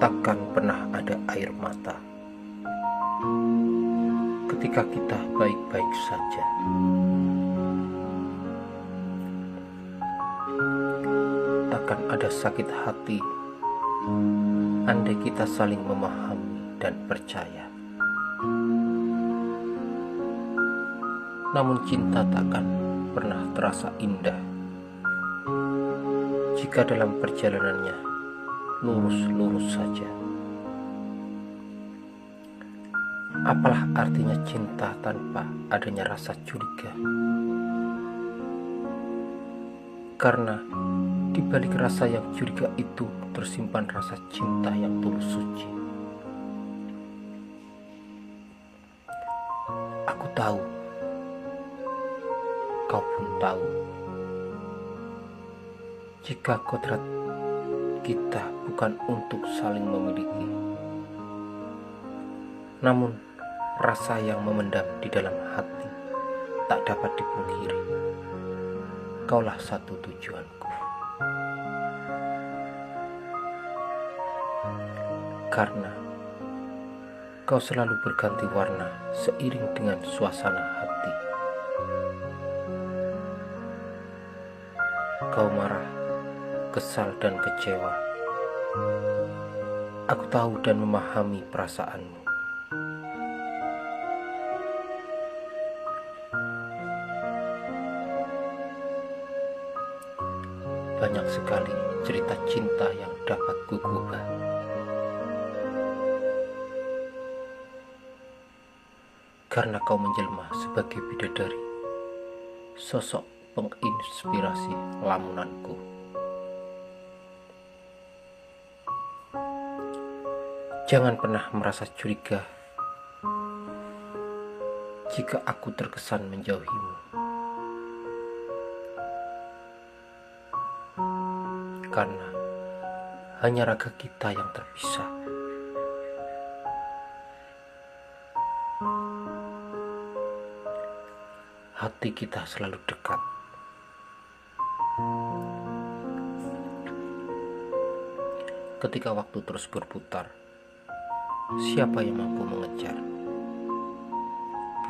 Takkan pernah ada air mata ketika kita baik-baik saja. Takkan ada sakit hati andai kita saling memahami dan percaya. Namun cinta takkan pernah terasa indah jika dalam perjalanannya lurus-lurus saja. Apalah artinya cinta tanpa adanya rasa curiga? Karena di balik rasa yang curiga itu tersimpan rasa cinta yang tulus suci. Aku tahu, kau pun tahu, jika kodrat kita bukan untuk saling memiliki, namun rasa yang memendam di dalam hati tak dapat dipungkiri. Kaulah satu tujuanku, karena kau selalu berganti warna seiring dengan suasana hati. Kau marah, kesal dan kecewa. Aku tahu dan memahami perasaanmu. Banyak sekali cerita cinta yang dapat kugubah. Karena kau menjelma sebagai bidadari, sosok penginspirasi lamunanku. Jangan pernah merasa curiga jika aku terkesan menjauhimu, karena hanya raga kita yang terpisah. Hati kita selalu dekat. Ketika waktu terus berputar, siapa yang mampu mengejar?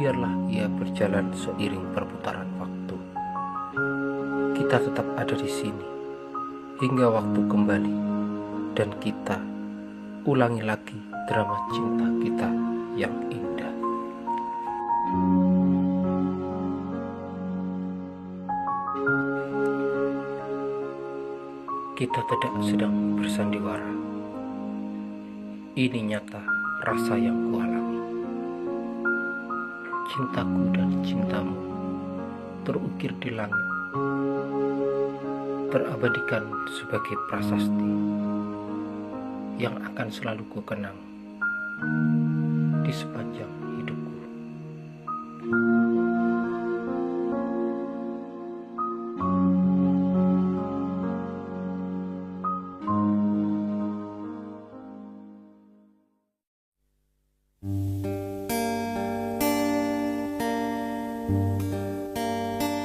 Biarlah ia berjalan seiring perputaran waktu. Kita tetap ada di sini hingga waktu kembali, dan kita ulangi lagi drama cinta kita yang indah. Kita tidak sedang bersandiwara. Ini nyata rasa yang kualami. Cintaku dan cintamu terukir di langit, terabadikan sebagai prasasti yang akan selalu kukenang di sepanjang hidupku.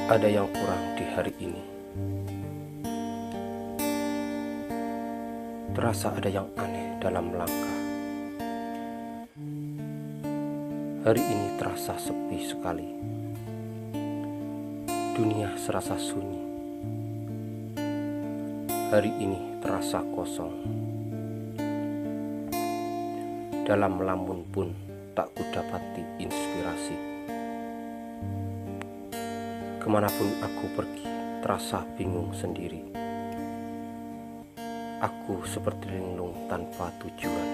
Ada yang kurang di hari ini. Terasa ada yang aneh dalam langkah. Hari ini terasa sepi sekali. Dunia serasa sunyi. Hari ini terasa kosong. Dalam lamun pun tak kudapati inspirasi. Kemanapun aku pergi, terasa bingung sendiri. Aku seperti linglung tanpa tujuan.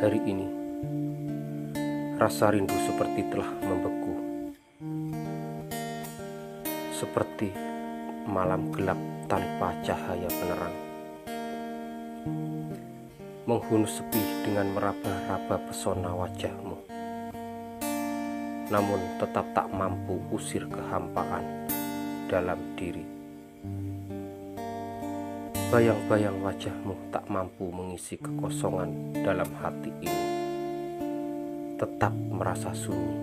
Hari ini, rasa rindu seperti telah membeku. Seperti malam gelap tanpa cahaya penerang. Menghunus sepi dengan meraba-raba pesona wajahmu. Namun tetap tak mampu usir kehampaan dalam diri. Bayang-bayang wajahmu tak mampu mengisi kekosongan dalam hati ini. Tetap merasa sunyi,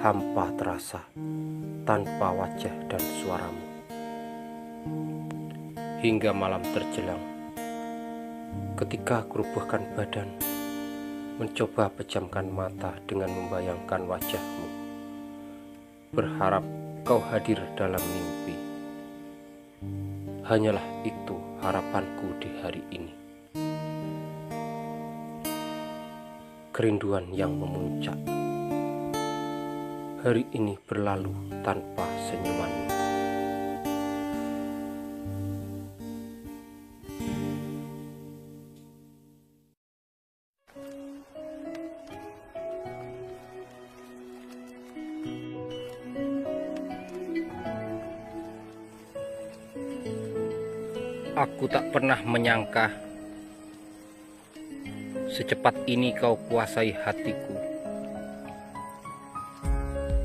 hampa terasa tanpa wajah dan suaramu. Hingga malam terjelang, ketika kurubuhkan badan, mencoba pejamkan mata dengan membayangkan wajahmu, berharap kau hadir dalam mimpi. Hanyalah itu harapanku di hari ini. Kerinduan yang memuncak, hari ini berlalu tanpa senyumanmu. Aku tak pernah menyangka secepat ini kau kuasai hatiku.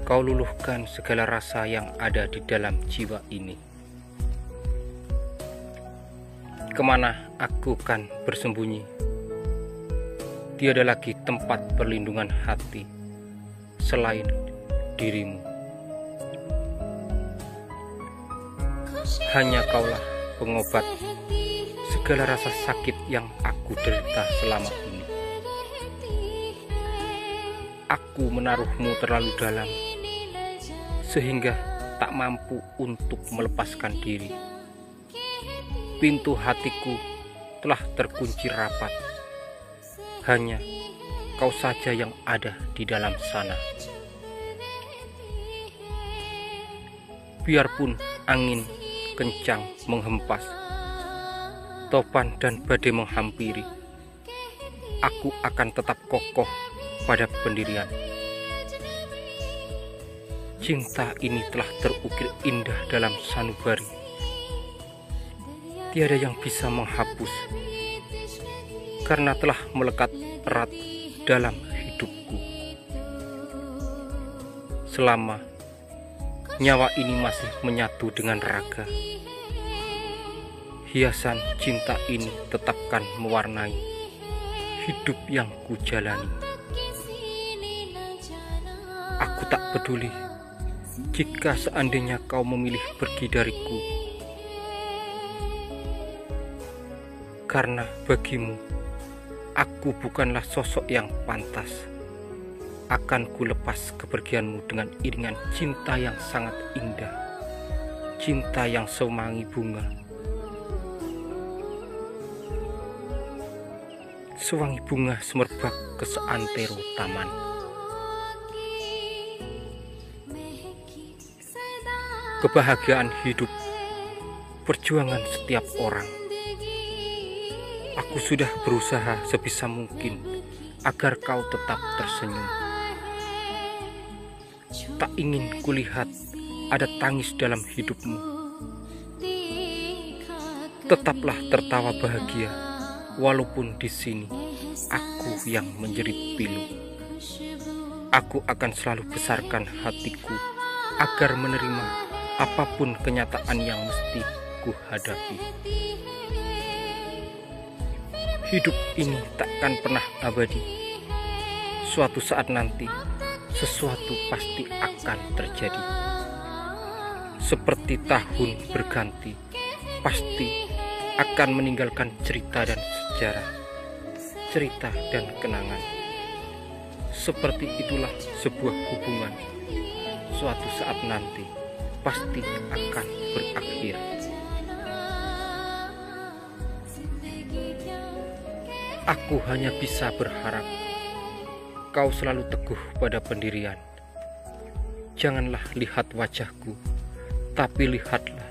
Kau luluhkan segala rasa yang ada di dalam jiwa ini. Kemana aku kan bersembunyi? Tiada lagi tempat perlindungan hati selain dirimu. Hanya kaulah pengobat segala rasa sakit yang aku derita selama ini. Aku menaruhmu terlalu dalam sehingga tak mampu untuk melepaskan diri. Pintu hatiku telah terkunci rapat. Hanya kau saja yang ada di dalam sana. Biarpun angin kencang menghempas, topan dan badai menghampiri, aku akan tetap kokoh pada pendirian. Cinta ini telah terukir indah dalam sanubari. Tiada yang bisa menghapus, karena telah melekat erat dalam hidupku. Selama nyawa ini masih menyatu dengan raga, hiasan cinta ini tetapkan mewarnai hidup yang kujalani. Aku tak peduli jika seandainya kau memilih pergi dariku, karena bagimu aku bukanlah sosok yang pantas. Akan ku lepas kepergianmu dengan iringan cinta yang sangat indah, cinta yang sewangi bunga, sewangi bunga semerbak ke seantero taman. Kebahagiaan hidup, perjuangan setiap orang. Aku sudah berusaha sebisa mungkin agar kau tetap tersenyum. Tak ingin kulihat ada tangis dalam hidupmu. Tetaplah tertawa bahagia, walaupun di sini aku yang menjerit pilu. Aku akan selalu besarkan hatiku agar menerima apapun kenyataan yang mesti ku hadapi. Hidup ini takkan pernah abadi. Suatu saat nanti sesuatu pasti akan terjadi. Seperti tahun berganti, pasti akan meninggalkan cerita dan sejarah, cerita dan kenangan. Seperti itulah sebuah hubungan. Suatu saat nanti pasti akan berakhir. Aku hanya bisa berharap kau selalu teguh pada pendirian. Janganlah lihat wajahku, tapi lihatlah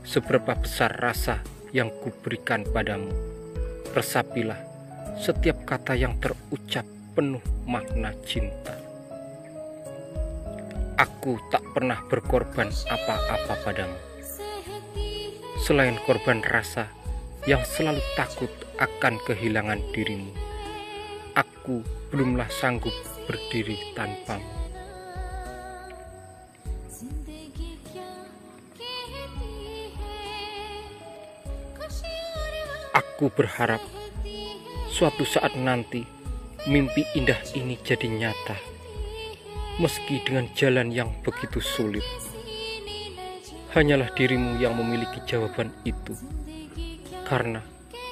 seberapa besar rasa yang kuberikan padamu. Resapilah setiap kata yang terucap penuh makna cinta. Aku tak pernah berkorban apa-apa padamu, selain korban rasa yang selalu takut akan kehilangan dirimu. Aku belumlah sanggup berdiri tanpamu. Aku berharap suatu saat nanti mimpi indah ini jadi nyata, meski dengan jalan yang begitu sulit. Hanyalah dirimu yang memiliki jawaban itu, karena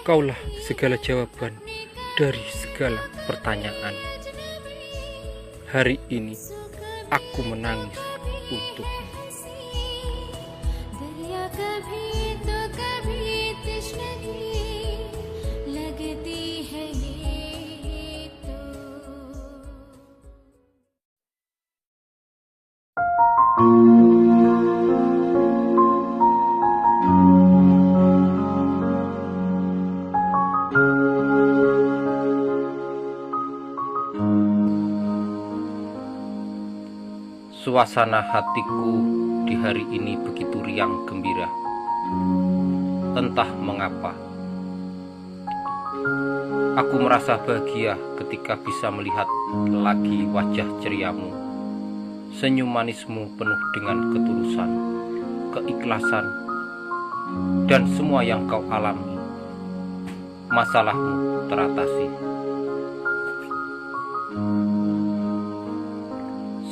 kaulah segala jawaban dari segala pertanyaan. Hari ini aku menangis untukmu. Suasana hatiku di hari ini begitu riang gembira. Entah mengapa, aku merasa bahagia ketika bisa melihat lagi wajah ceriamu, senyum manismu penuh dengan ketulusan, keikhlasan, dan semua yang kau alami, masalahmu teratasi.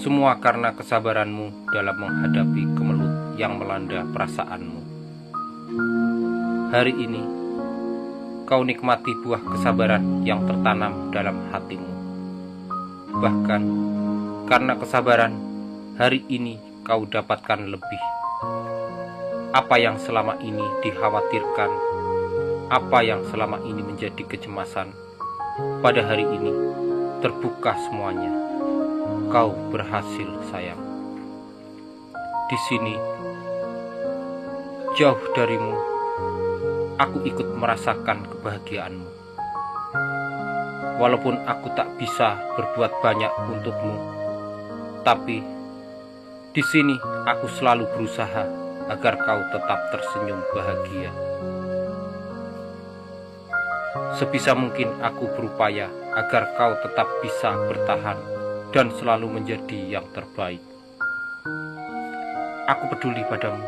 Semua karena kesabaranmu dalam menghadapi kemelut yang melanda perasaanmu. Hari ini, kau nikmati buah kesabaran yang tertanam dalam hatimu. Bahkan, karena kesabaran, hari ini kau dapatkan lebih. Apa yang selama ini dikhawatirkan, apa yang selama ini menjadi kecemasan, pada hari ini terbuka semuanya. Kau berhasil, sayang. Di sini, jauh darimu, aku ikut merasakan kebahagiaanmu. Walaupun aku tak bisa berbuat banyak untukmu, tapi di sini aku selalu berusaha agar kau tetap tersenyum bahagia. Sebisa mungkin aku berupaya agar kau tetap bisa bertahan dan selalu menjadi yang terbaik. Aku peduli padamu,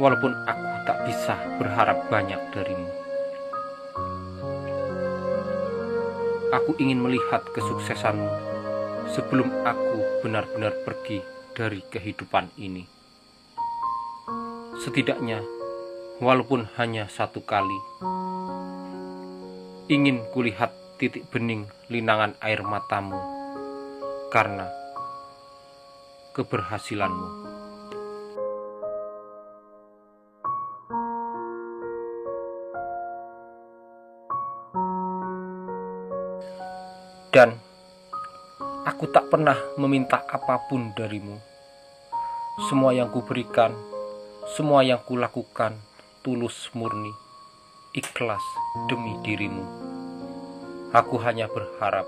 walaupun aku tak bisa berharap banyak darimu. Aku ingin melihat kesuksesanmu sebelum aku benar-benar pergi dari kehidupan ini. Setidaknya, walaupun hanya satu kali, ingin kulihat titik bening linangan air matamu karena keberhasilanmu. Dan aku tak pernah meminta apapun darimu. Semua yang kuberikan, semua yang kulakukan tulus murni, ikhlas demi dirimu. Aku hanya berharap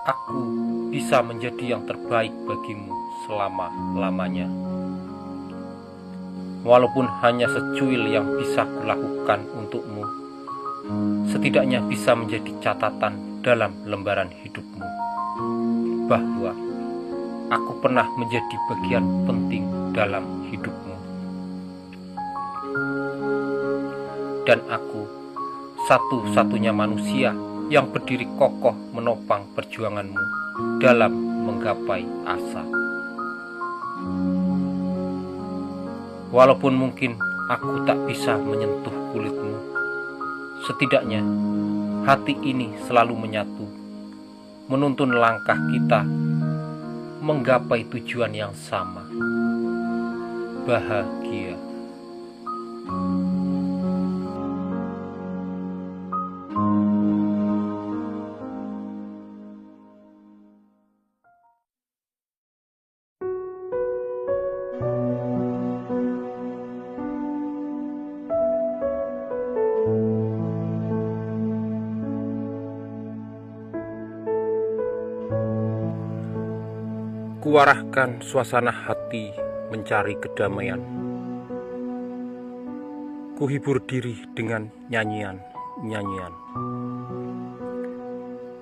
aku bisa menjadi yang terbaik bagimu selama-lamanya. Walaupun hanya secuil yang bisa kulakukan untukmu, setidaknya bisa menjadi catatan dalam lembaran hidupmu, bahwa aku pernah menjadi bagian penting dalam hidupmu. Dan aku satu-satunya manusia yang berdiri kokoh menopang perjuanganmu dalam menggapai asa. Walaupun mungkin aku tak bisa menyentuh kulitmu, setidaknya hati ini selalu menyatu, menuntun langkah kita menggapai tujuan yang sama, bahagia. Kuarahkan suasana hati mencari kedamaian. Kuhibur diri dengan nyanyian-nyanyian.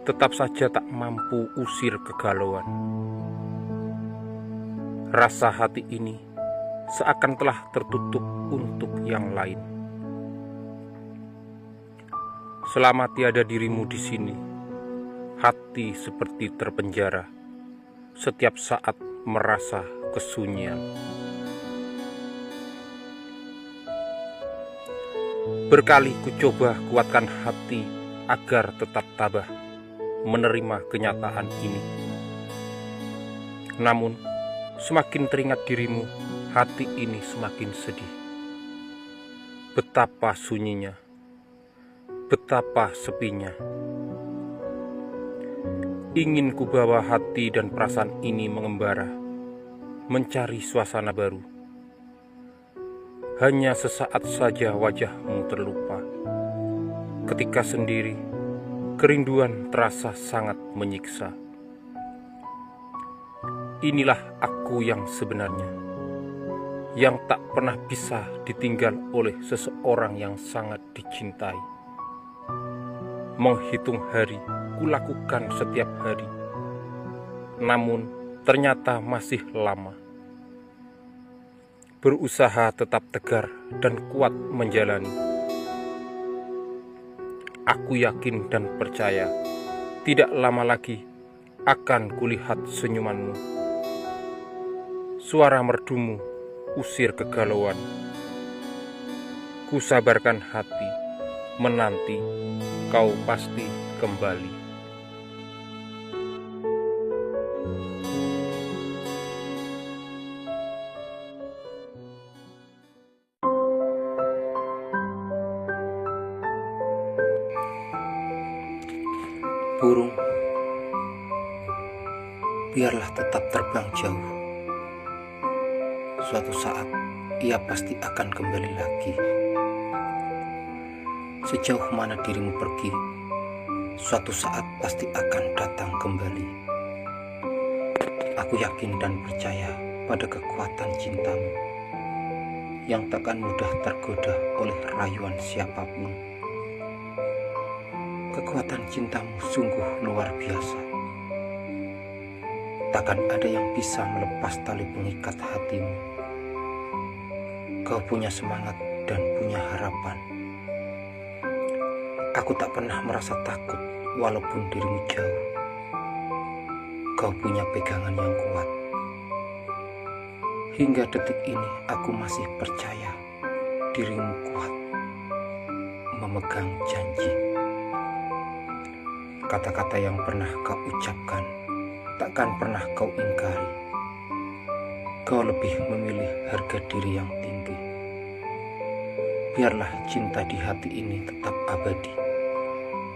Tetap saja tak mampu usir kegalauan. Rasa hati ini seakan telah tertutup untuk yang lain. Selama tiada dirimu di sini, hati seperti terpenjara, setiap saat merasa kesunyian. Berkali ku coba kuatkan hati agar tetap tabah menerima kenyataan ini. Namun, semakin teringat dirimu, hati ini semakin sedih. Betapa sunyinya, betapa sepinya. Ingin ku bawa hati dan perasaan ini mengembara, mencari suasana baru. Hanya sesaat saja wajahmu terlupa. Ketika sendiri, kerinduan terasa sangat menyiksa. Inilah aku yang sebenarnya, yang tak pernah bisa ditinggal oleh seseorang yang sangat dicintai. Menghitung hari, kulakukan setiap hari. Namun, ternyata masih lama. Berusaha tetap tegar dan kuat menjalani. Aku yakin dan percaya, tidak lama lagi akan kulihat senyumanmu. Suara merdumu usir kegalauan. Kusabarkan hati, menanti kau pasti kembali. Burung, biarlah tetap terbang jauh. Suatu saat ia pasti akan kembali lagi. Sejauh mana dirimu pergi, suatu saat pasti akan datang kembali. Aku yakin dan percaya pada kekuatan cintamu yang takkan mudah tergoda oleh rayuan siapapun. Kekuatan cintamu sungguh luar biasa. Takkan ada yang bisa melepas tali pengikat hatimu. Kau punya semangat dan punya harapan. Aku tak pernah merasa takut walaupun dirimu jauh. Kau punya pegangan yang kuat. Hingga detik ini aku masih percaya dirimu kuat memegang janji. Kata-kata yang pernah kau ucapkan takkan pernah kau ingkari. Kau lebih memilih harga diri yang tinggi. Biarlah cinta di hati ini tetap abadi,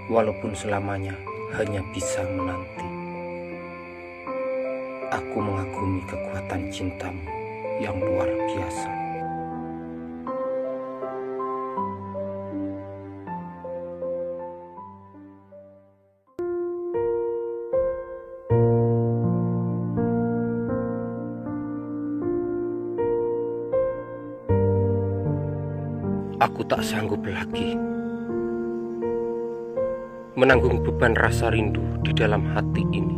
walaupun selamanya hanya bisa menanti. Aku mengagumi kekuatan cintamu yang luar biasa. Aku tak sanggup lagi menanggung beban rasa rindu di dalam hati ini.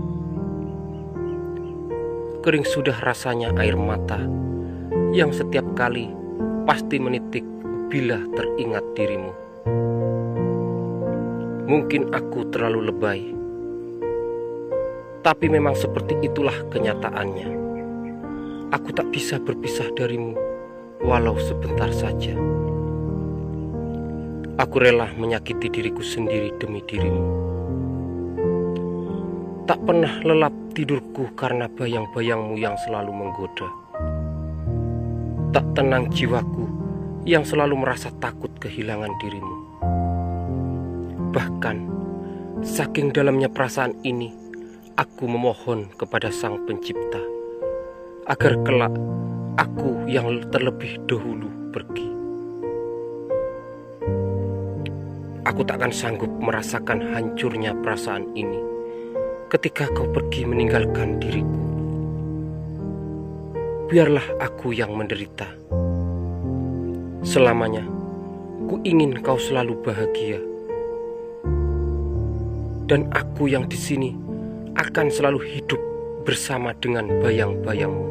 Kering sudah rasanya air mata yang setiap kali pasti menitik bila teringat dirimu. Mungkin aku terlalu lebay, tapi memang seperti itulah kenyataannya. Aku tak bisa berpisah darimu walau sebentar saja. Aku rela menyakiti diriku sendiri demi dirimu. Tak pernah lelap tidurku karena bayang-bayangmu yang selalu menggoda. Tak tenang jiwaku yang selalu merasa takut kehilangan dirimu. Bahkan, saking dalamnya perasaan ini, aku memohon kepada Sang Pencipta agar kelak aku yang terlebih dahulu pergi. Aku takkan sanggup merasakan hancurnya perasaan ini ketika kau pergi meninggalkan diriku. Biarlah aku yang menderita. Selamanya, ku ingin kau selalu bahagia. Dan aku yang di sini akan selalu hidup bersama dengan bayang-bayangmu.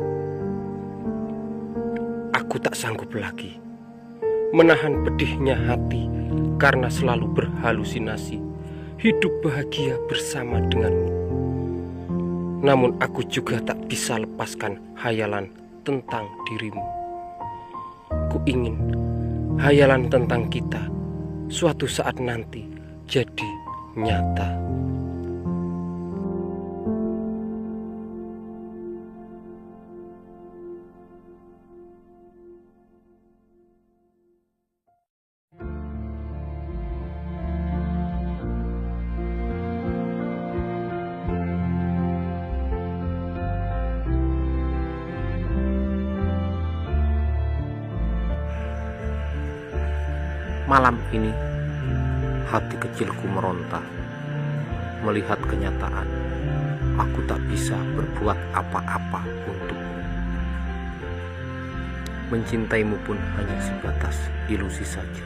Aku tak sanggup lagi menahan pedihnya hati karena selalu berhalusinasi hidup bahagia bersama denganmu. Namun aku juga tak bisa lepaskan hayalan tentang dirimu. Ku ingin hayalan tentang kita suatu saat nanti jadi nyata. Malam ini, hati kecilku meronta. Melihat kenyataan, aku tak bisa berbuat apa-apa untukmu. Mencintaimu pun hanya sebatas ilusi saja.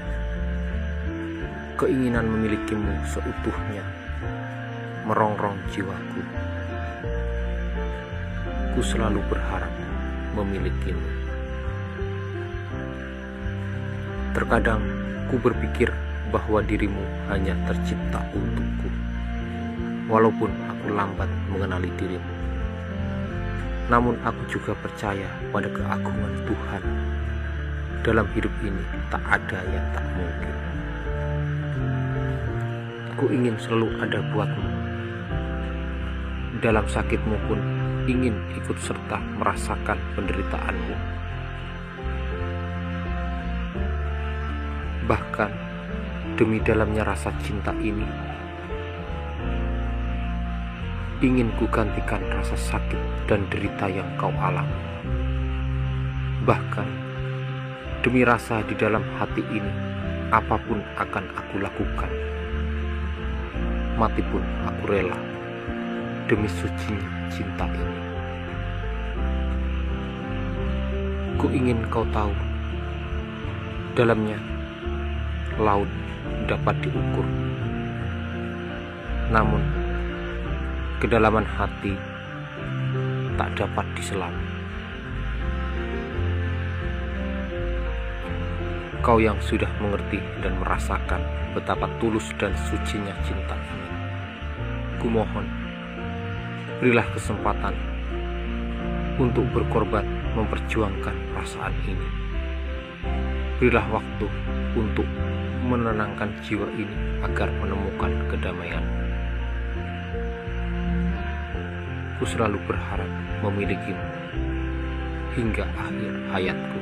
Keinginan memilikimu seutuhnya merongrong jiwaku. Ku selalu berharap memilikimu. Terkadang ku berpikir bahwa dirimu hanya tercipta untukku, walaupun aku lambat mengenali dirimu. Namun aku juga percaya pada keagungan Tuhan. Dalam hidup ini tak ada yang tak mungkin. Ku ingin selalu ada buatmu. Dalam sakitmu pun ingin ikut serta merasakan penderitaanmu. Bahkan demi dalamnya rasa cinta ini, ingin ku gantikan rasa sakit dan derita yang kau alami. Bahkan demi rasa di dalam hati ini, apapun akan aku lakukan. Mati pun aku rela demi sucinya cinta ini. Ku ingin kau tahu, dalamnya laut dapat diukur, namun kedalaman hati tak dapat diselam. Kau yang sudah mengerti dan merasakan betapa tulus dan sucinya cinta ini, kumohon berilah kesempatan untuk berkorban memperjuangkan perasaan ini. Berilah waktu untuk menenangkan jiwa ini agar menemukan kedamaian. Ku selalu berharap memilikimu hingga akhir hayatku.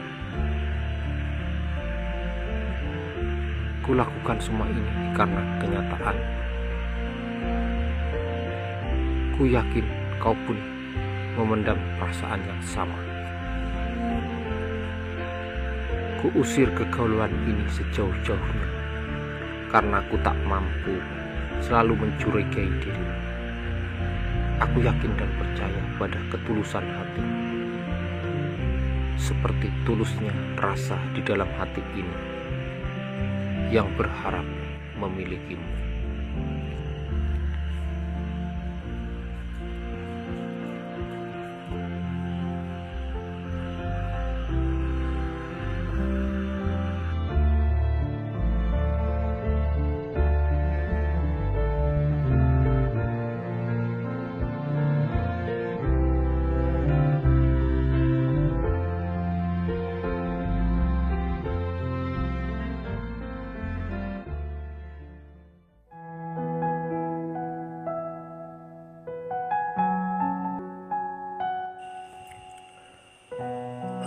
Ku lakukan semua ini karena kenyataan. Ku yakin kau pun memendam perasaan yang sama. Ku usir kegaulan ini sejauh-jauhnya karena ku tak mampu selalu mencurigai diri. Aku yakin dan percaya pada ketulusan hati, seperti tulusnya rasa di dalam hati ini yang berharap memilikimu.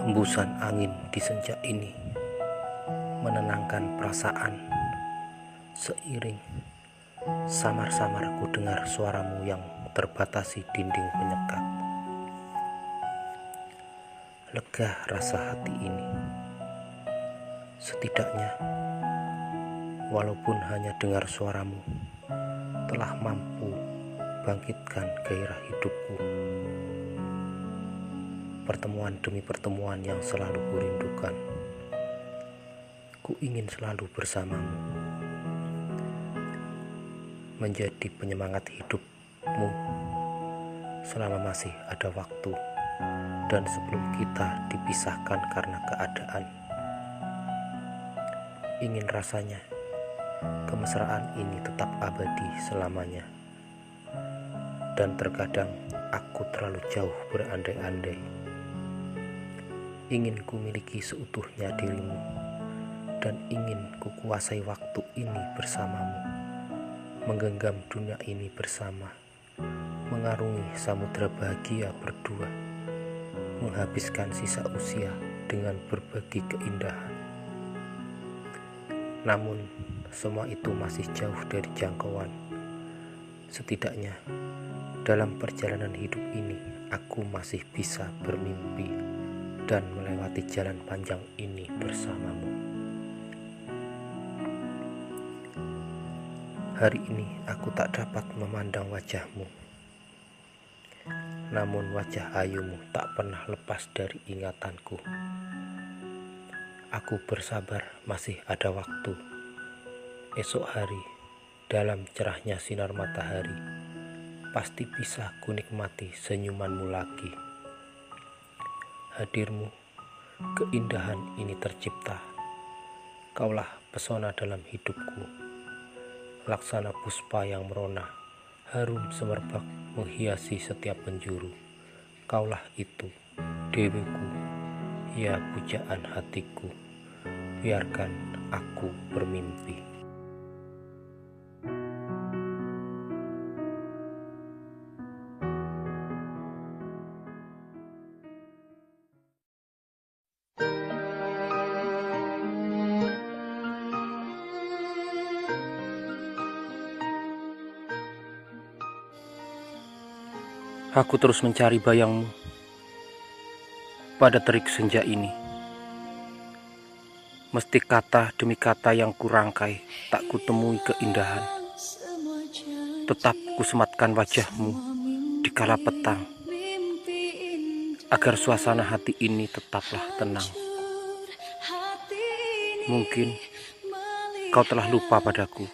Hembusan angin di senja ini menenangkan perasaan. Seiring samar-samar ku dengar suaramu yang terbatasi dinding penyekat. Lega rasa hati ini. Setidaknya, walaupun hanya dengar suaramu, telah mampu bangkitkan gairah hidupku. Pertemuan demi pertemuan yang selalu kurindukan. Ku ingin selalu bersamamu, menjadi penyemangat hidupmu selama masih ada waktu dan sebelum kita dipisahkan karena keadaan. Ingin rasanya kemesraan ini tetap abadi selamanya. Dan terkadang aku terlalu jauh berandai-andai, ingin ku miliki seutuhnya dirimu, dan ingin ku kuasai waktu ini bersamamu, menggenggam dunia ini bersama, mengarungi samudera bahagia berdua, menghabiskan sisa usia dengan berbagi keindahan. Namun semua itu masih jauh dari jangkauan. Setidaknya dalam perjalanan hidup ini aku masih bisa bermimpi dan melewati jalan panjang ini bersamamu. Hari ini aku tak dapat memandang wajahmu, namun wajah ayumu tak pernah lepas dari ingatanku. Aku bersabar, masih ada waktu. Esok hari, dalam cerahnya sinar matahari, pasti bisa ku nikmati senyumanmu lagi. Hadirmu, keindahan ini tercipta. Kaulah pesona dalam hidupku, laksana puspa yang merona, harum semerbak menghiasi setiap penjuru. Kaulah itu, dewiku, ya pujaan hatiku. Biarkan aku bermimpi. Aku terus mencari bayangmu pada terik senja ini. Mesti kata demi kata yang kurangkai tak kutemui keindahan. Tetap kusematkan wajahmu di kala petang, agar suasana hati ini tetaplah tenang. Mungkin kau telah lupa padaku,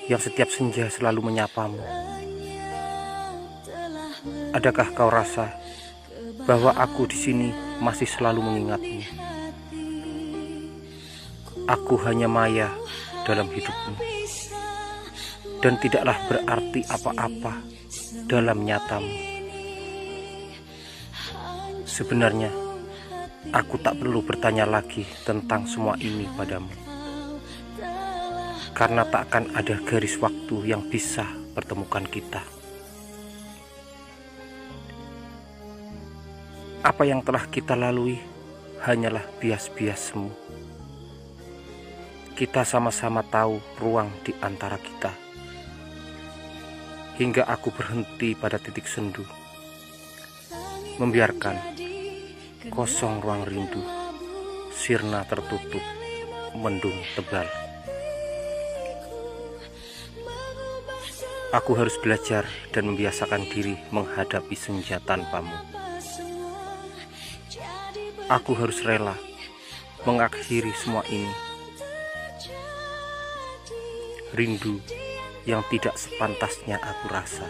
yang setiap senja selalu menyapamu. Adakah kau rasa bahwa aku di sini masih selalu mengingatmu? Aku hanya maya dalam hidupmu, dan tidaklah berarti apa-apa dalam nyatamu. Sebenarnya, aku tak perlu bertanya lagi tentang semua ini padamu, karena tak akan ada garis waktu yang bisa pertemukan kita. Apa yang telah kita lalui hanyalah bias-bias semu. Kita sama-sama tahu ruang di antara kita, hingga aku berhenti pada titik sendu, membiarkan kosong ruang rindu, sirna tertutup, mendung tebal. Aku harus belajar dan membiasakan diri menghadapi senja tanpamu. Aku harus rela mengakhiri semua ini. Rindu yang tidak sepantasnya aku rasa.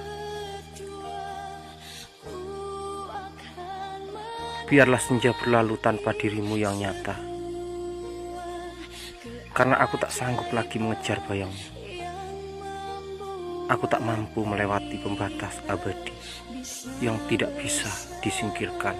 Biarlah senja berlalu tanpa dirimu yang nyata, karena aku tak sanggup lagi mengejar bayangmu. Aku tak mampu melewati pembatas abadi yang tidak bisa disingkirkan.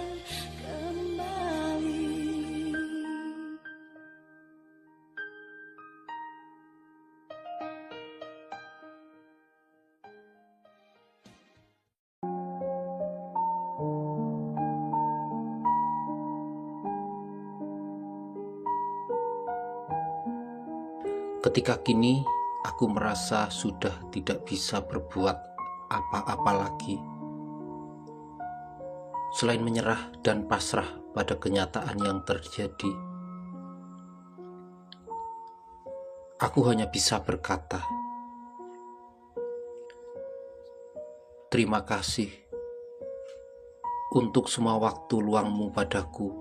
Ketika kini aku merasa sudah tidak bisa berbuat apa-apa lagi selain menyerah dan pasrah pada kenyataan yang terjadi. Aku hanya bisa berkata, terima kasih untuk semua waktu luangmu padaku.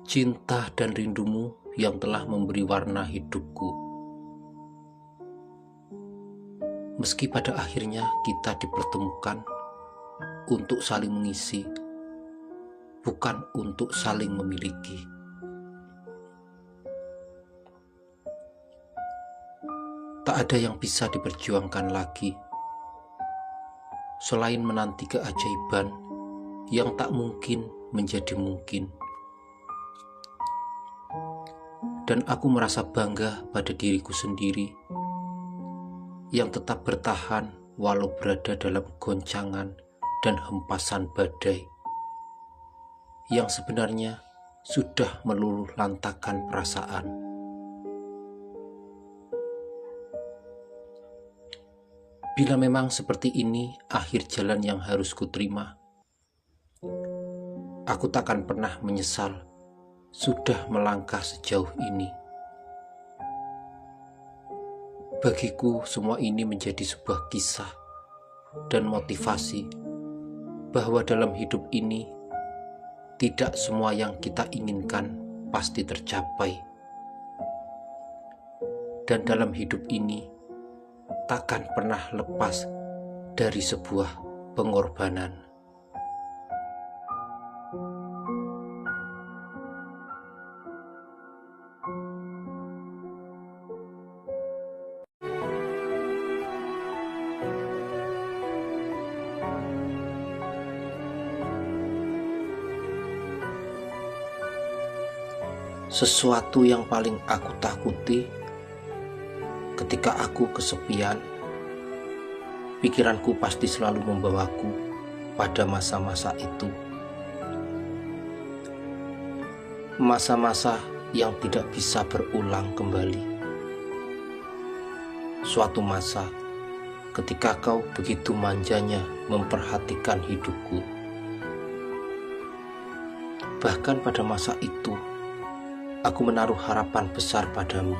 Cinta dan rindumu yang telah memberi warna hidupku. Meski pada akhirnya kita dipertemukan untuk saling mengisi, bukan untuk saling memiliki. Tak ada yang bisa diperjuangkan lagi selain menanti keajaiban yang tak mungkin menjadi mungkin. Dan aku merasa bangga pada diriku sendiri yang tetap bertahan walau berada dalam goncangan dan hempasan badai yang sebenarnya sudah meluluh lantakan perasaan. Bila memang seperti ini akhir jalan yang harus kuterima, aku takkan pernah menyesal sudah melangkah sejauh ini. Bagiku semua ini menjadi sebuah kisah dan motivasi bahwa dalam hidup ini tidak semua yang kita inginkan pasti tercapai. Dan dalam hidup ini takkan pernah lepas dari sebuah pengorbanan. Sesuatu yang paling aku takuti ketika aku kesepian, pikiranku pasti selalu membawaku pada masa-masa itu. Masa-masa yang tidak bisa berulang kembali. Suatu masa ketika kau begitu manjanya memperhatikan hidupku. Bahkan pada masa itu, aku menaruh harapan besar padamu.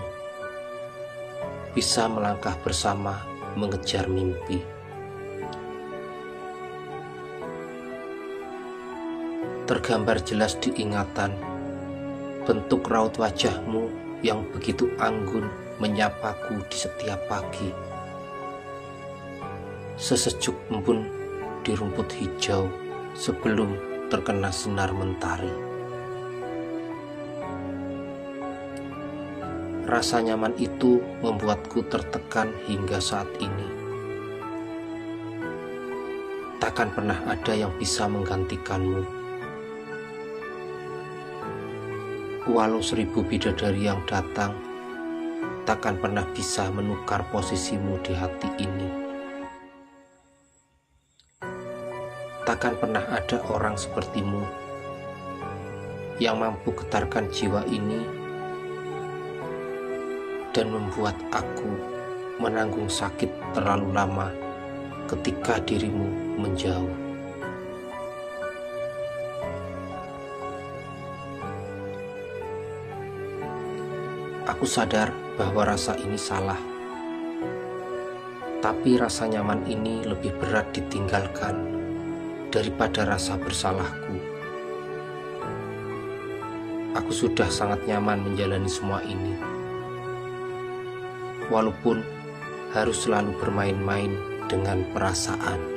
Bisa melangkah bersama mengejar mimpi. Tergambar jelas di ingatan bentuk raut wajahmu yang begitu anggun menyapaku di setiap pagi. Sesejuk embun di rumput hijau sebelum terkena sinar mentari. Rasa nyaman itu membuatku tertekan hingga saat ini. Takkan pernah ada yang bisa menggantikanmu. Walau 1000 bidadari yang datang, takkan pernah bisa menukar posisimu di hati ini. Takkan pernah ada orang sepertimu yang mampu getarkan jiwa ini dan membuat aku menanggung sakit terlalu lama ketika dirimu menjauh. Aku sadar bahwa rasa ini salah, tapi rasa nyaman ini lebih berat ditinggalkan daripada rasa bersalahku. Aku sudah sangat nyaman menjalani semua ini. Walaupun harus selalu bermain-main dengan perasaan.